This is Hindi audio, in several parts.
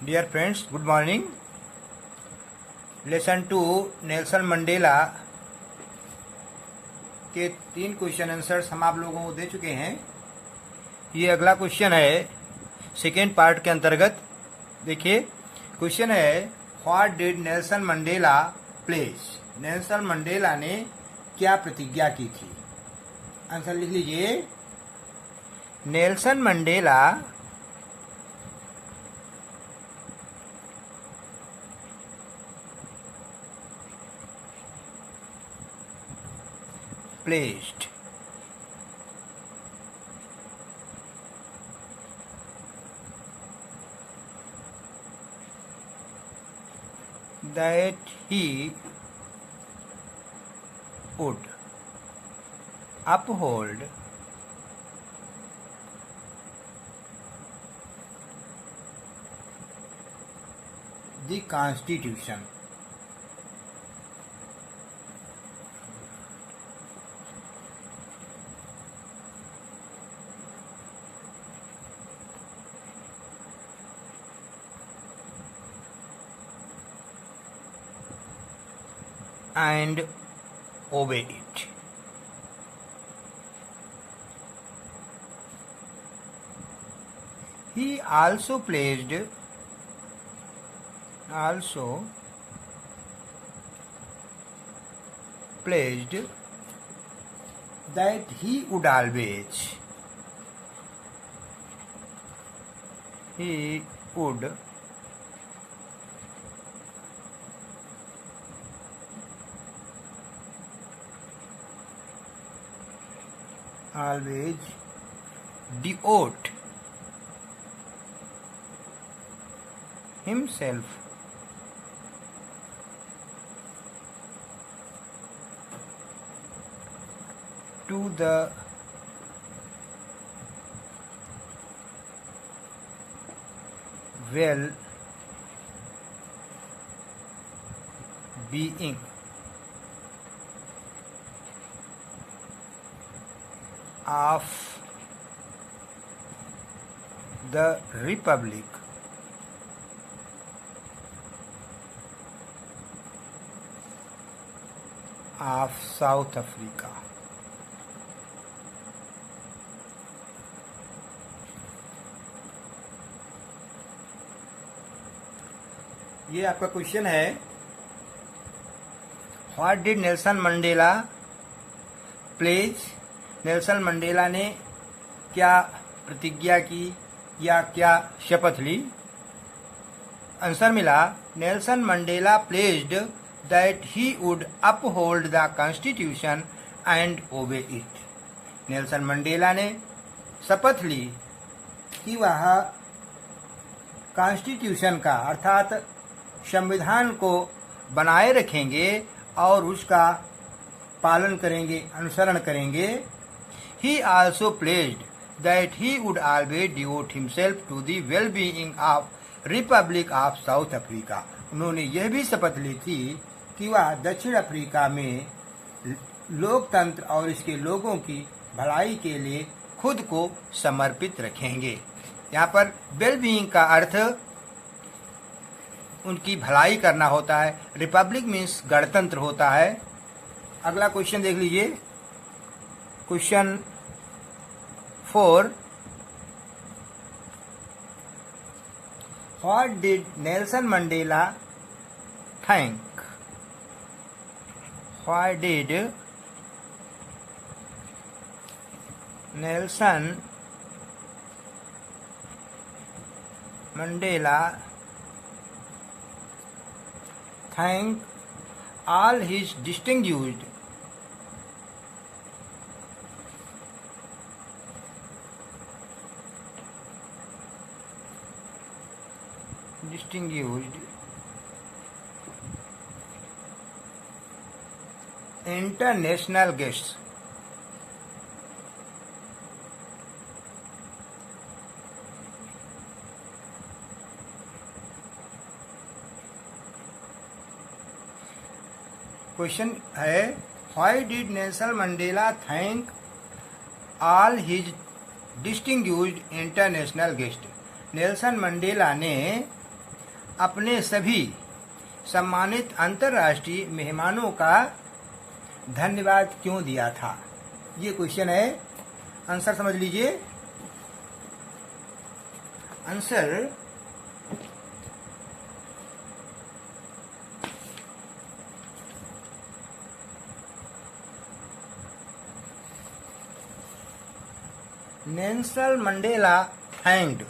Dear friends, good morning. Lesson 2 Nelson Mandela के 3 क्वेश्चन आंसर्स हम आप लोगों को दे चुके हैं। ये अगला क्वेश्चन है सेकेंड पार्ट के अंतर्गत। देखिए, क्वेश्चन है what did Nelson Mandela pledge. Nelson Mandela ने क्या प्रतिज्ञा की थी? आंसर लिख लीजिए। Nelson Mandela placed that he would uphold the Constitution and obey it. He also pledged that he would always devote himself to the well-being of the Republic of South Africa. ये आपका क्वेश्चन है, what did Nelson Mandela pledge. Nelson Mandela ने क्या प्रतिज्ञा की या क्या शपथ ली? आंसर मिला, Nelson Mandela pledged that he would uphold the constitution and obey it. Nelson Mandela ने शपथ ली कि वह कॉन्स्टिट्यूशन का अर्थात संविधान को बनाए रखेंगे और उसका पालन करेंगे, अनुसरण करेंगे। He also pledged that he would always devote himself to the well-being of Republic of South Africa. उन्होंने यह भी शपथ ली थी कि वह दक्षिण अफ्रीका में लोकतंत्र और इसके लोगों की भलाई के लिए खुद को समर्पित रखेंगे। यहाँ पर वेल-बीइंग का अर्थ उनकी भलाई करना होता है। रिपब्लिक मीन्स गणतंत्र होता है। अगला क्वेश्चन देख लीजिए, question 4। What did Nelson Mandela thank. What did Nelson Mandela thank all his distinguished international guests question है, why did Nelson Mandela thank all his distinguished international guest. Nelson Mandela ने अपने सभी सम्मानित अंतर्राष्ट्रीय मेहमानों का धन्यवाद क्यों दिया था? ये क्वेश्चन है, आंसर समझ लीजिए। Answer Nelson Mandela thanked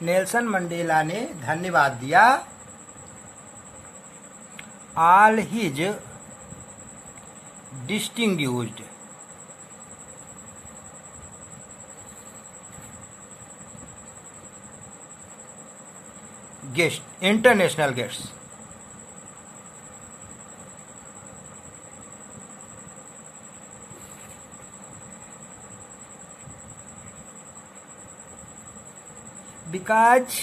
Nelson Mandela ने धन्यवाद दिया all his distinguished guest, international guests. Because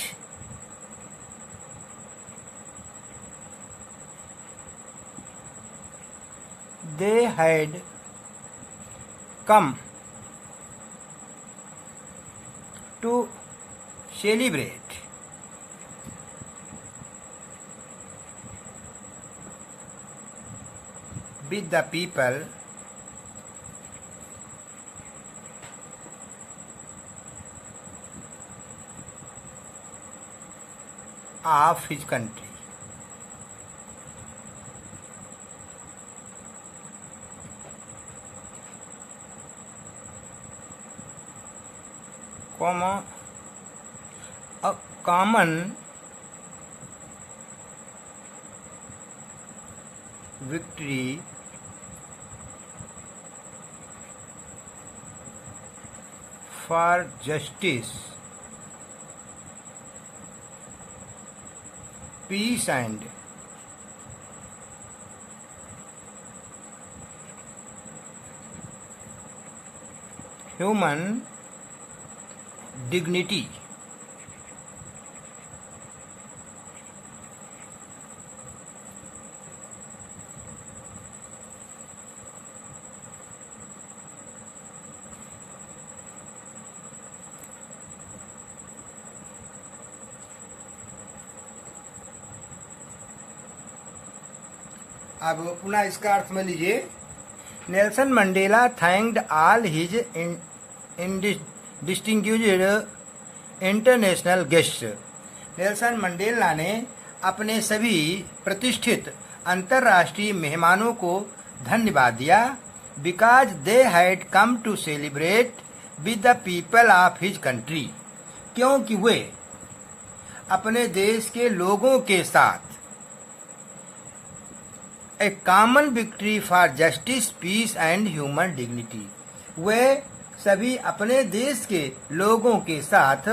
they had come to celebrate with the people of his country. Comma, a common victory for justice, peace and human dignity. अब पुनः इसका अर्थ में लीजिए। Nelson Mandela thanked all his distinguished international guest. Nelson Mandela ने अपने सभी प्रतिष्ठित अंतर्राष्ट्रीय मेहमानों को धन्यवाद दिया because they had come to celebrate with the people of his country, क्योंकि वे अपने देश के लोगों के साथ a common victory for justice, peace and human dignity, वे सभी अपने देश के लोगों के साथ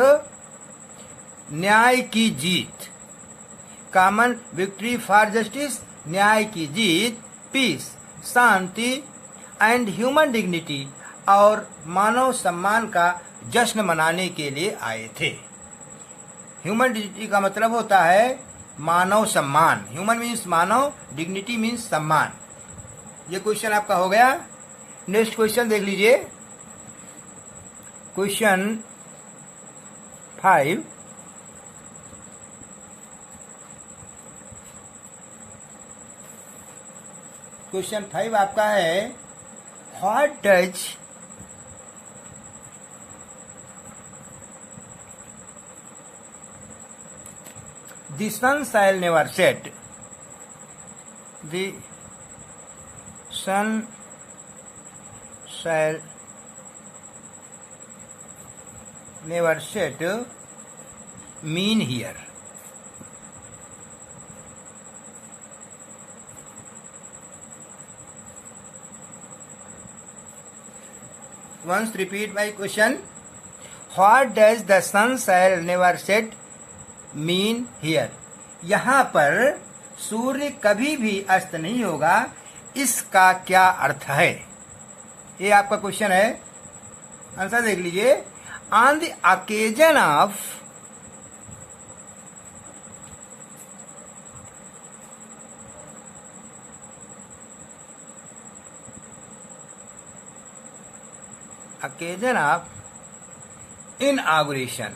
न्याय की जीत, कॉमन विक्ट्री फॉर जस्टिस, न्याय की जीत, पीस, शांति, एंड ह्यूमन डिग्निटी, और मानव सम्मान का जश्न मनाने के लिए आए थे। ह्यूमन डिग्निटी का मतलब होता है मानव सम्मान। ह्यूमन मीन्स मानव, डिग्निटी मीन्स सम्मान। ये क्वेश्चन आपका हो गया। नेक्स्ट क्वेश्चन देख लीजिए। क्वेश्चन 5, क्वेश्चन 5 आपका है, what does the sun shall never set, the sun shall never set mean here? Once repeat my question. What does the sun shall never set mean here? यहाँ पर सूर्य कभी भी अस्त नहीं होगा, इसका क्या अर्थ है? ये आपका क्वेश्चन है। आंसर देख लीजिए। On the occasion of occasion of inauguration.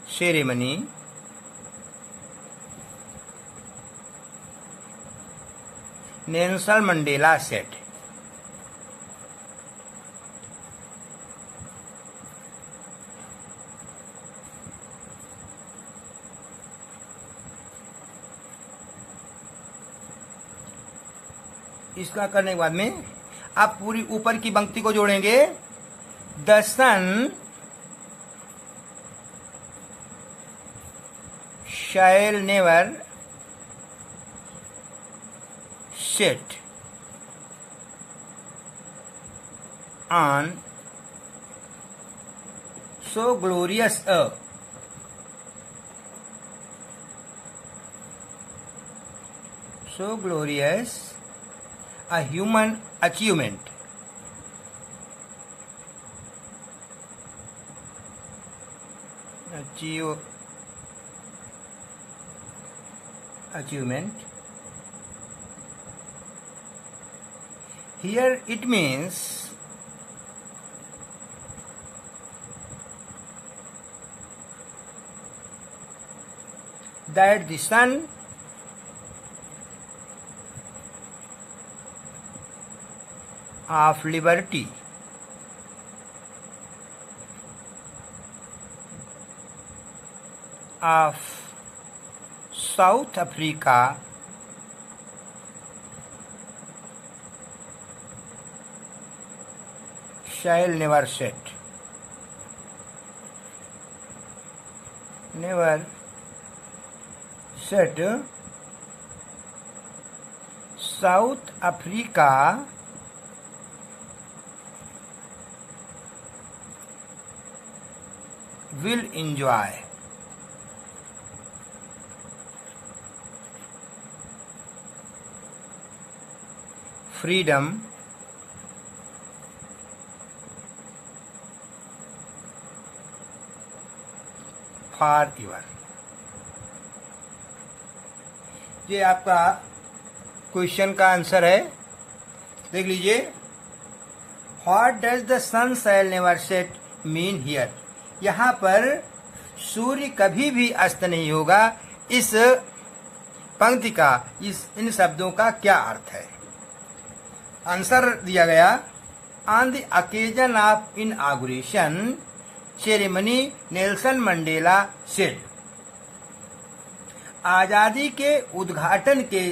Ceremony Nelson Mandela said. इसका करने के बाद में आप पूरी ऊपर की पंक्ति को जोड़ेंगे. The sun shall never set on so glorious a human achievement. Here it means that the Son of Liberty of South Africa shall never set South Africa will enjoy freedom forever. ये आपका क्वेश्चन का आंसर है. देख लीजिए. What does the sun shall never set mean here? यहाँ पर सूर्य कभी भी अस्त नहीं होगा, इस पंक्ति का इन शब्दों का क्या अर्थ है? आंसर दिया गया. On the occasion of inauguration ceremony Nelson Mandela said. आजादी के उद्घाटन के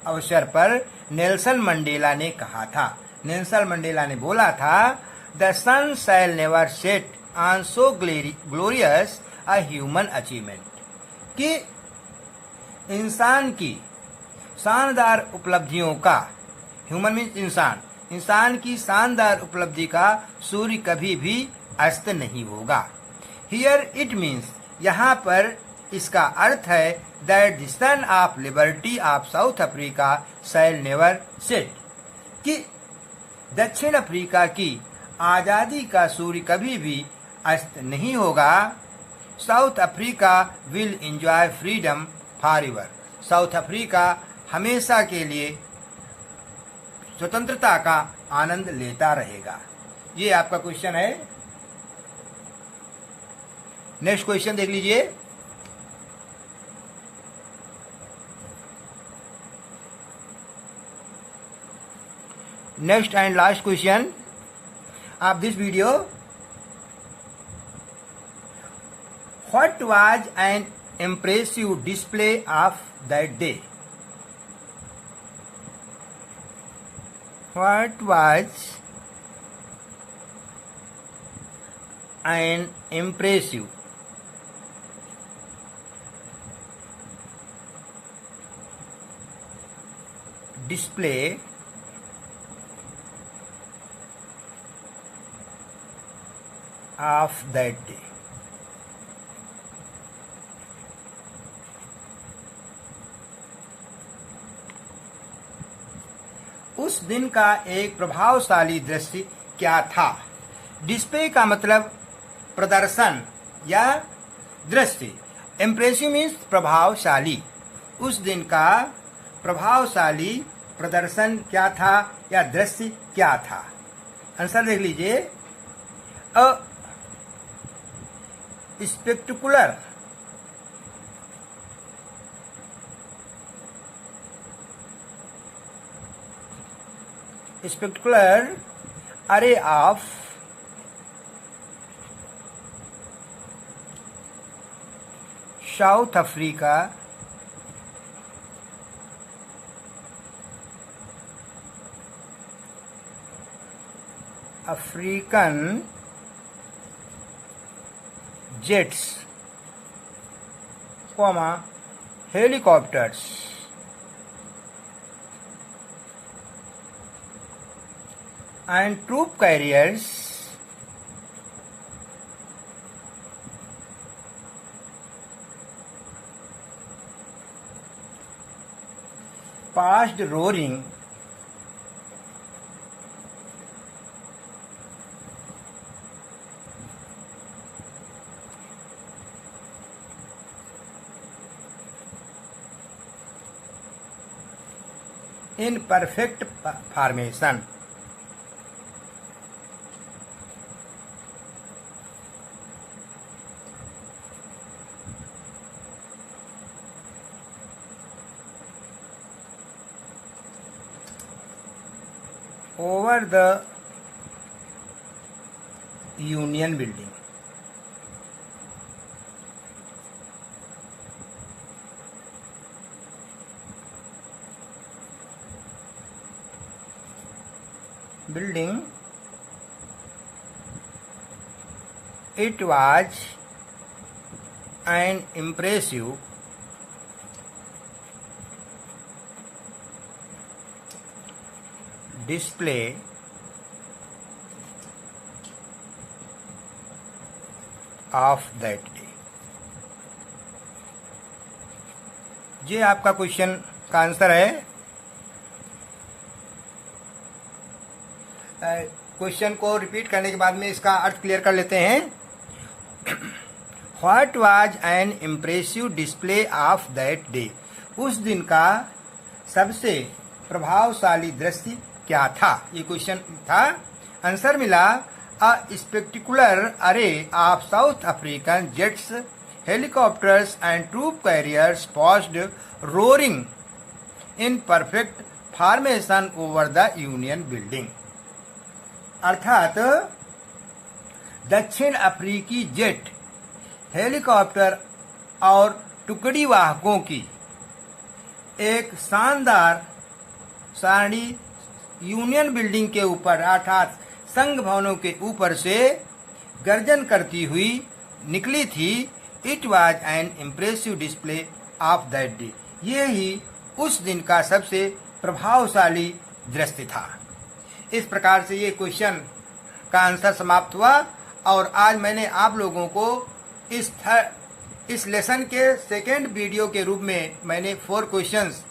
अवसर पर नेल्सन मंडेला ने कहा था. नेल्सन मंडेला ने बोला था, the sun shall never set on so glorious a human achievement, कि इंसान की शानदार उपलब्धियों का, ह्यूमन मीन्स इंसान की शानदार उपलब्धि का सूर्य कभी भी अस्त नहीं होगा. हियर इट मीन्स, यहाँ पर इसका अर्थ है, that the son of liberty of south Africa shell never set, कि दक्षिण अफ्रीका की आजादी का सूर्य कभी भी अस्त नहीं होगा. South Africa will enjoy freedom forever. South Africa हमेशा के लिए स्वतंत्रता का आनंद लेता रहेगा. ये आपका क्वेश्चन है. नेक्स्ट क्वेश्चन देख लीजिए. Next and last question of this video. What was an impressive display of that day? What was an impressive display of that day? उस दिन का एक प्रभावशाली दृश्य क्या था? डिस्प्ले का मतलब प्रदर्शन या दृश्य, इम्प्रेसिव मीन्स प्रभावशाली। उस दिन का प्रभावशाली प्रदर्शन क्या था या दृश्य क्या था? आंसर देख लीजिए। अ spectacular array of South Africa African jets, helicopters and troop carriers passed roaring in perfect formation. Over the Union Building. It was an impressive display of that day. ये आपका क्वेश्चन का आंसर है। क्वेश्चन को रिपीट करने के बाद में इसका अर्थ क्लियर कर लेते हैं। What was an impressive display of that day? उस दिन का सबसे प्रभावशाली दृश्य क्या था? ये क्वेश्चन था। आंसर मिला a spectacular array of South African jets, helicopters and troop carriers passed roaring in perfect formation over the Union building. अर्थात दक्षिण अफ्रीकी जेट, हेलीकॉप्टर और टुकड़ी वाहकों की एक शानदार सारणी यूनियन बिल्डिंग के ऊपर अर्थात संघ भवनों के ऊपर से गर्जन करती हुई निकली थी। It was an impressive display of that day. ये ही उस दिन का सबसे प्रभावशाली दृश्य था। इस प्रकार से ये क्वेश्चन का आंसर समाप्त हुआ और आज मैंने आप लोगों को इस लेसन के सेकेंड वीडियो के रूप में मैंने 4 क्वेश्चंस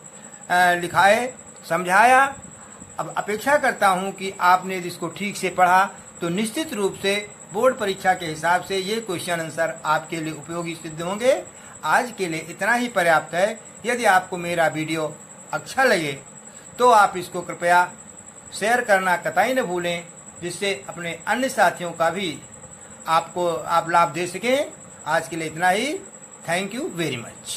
लिखाए, समझाया। अब अपेक्षा करता हूं कि आपने इसको ठीक से पढ़ा तो निश्चित रूप से बोर्ड परीक्षा के हिसाब से ये क्वेश्चन आंसर आपके लिए उपयोगी सिद्ध होंगे। आज के लिए इतना ही पर्याप्त है। यदि आपको मेरा वीडियो अच्छा लगे तो आप इसको कृपया शेयर करना कतई न भूलें, जिससे अपने अन्य साथियों का भी आप लाभ दे सकें। आज के लिए इतना ही। Thank you very much.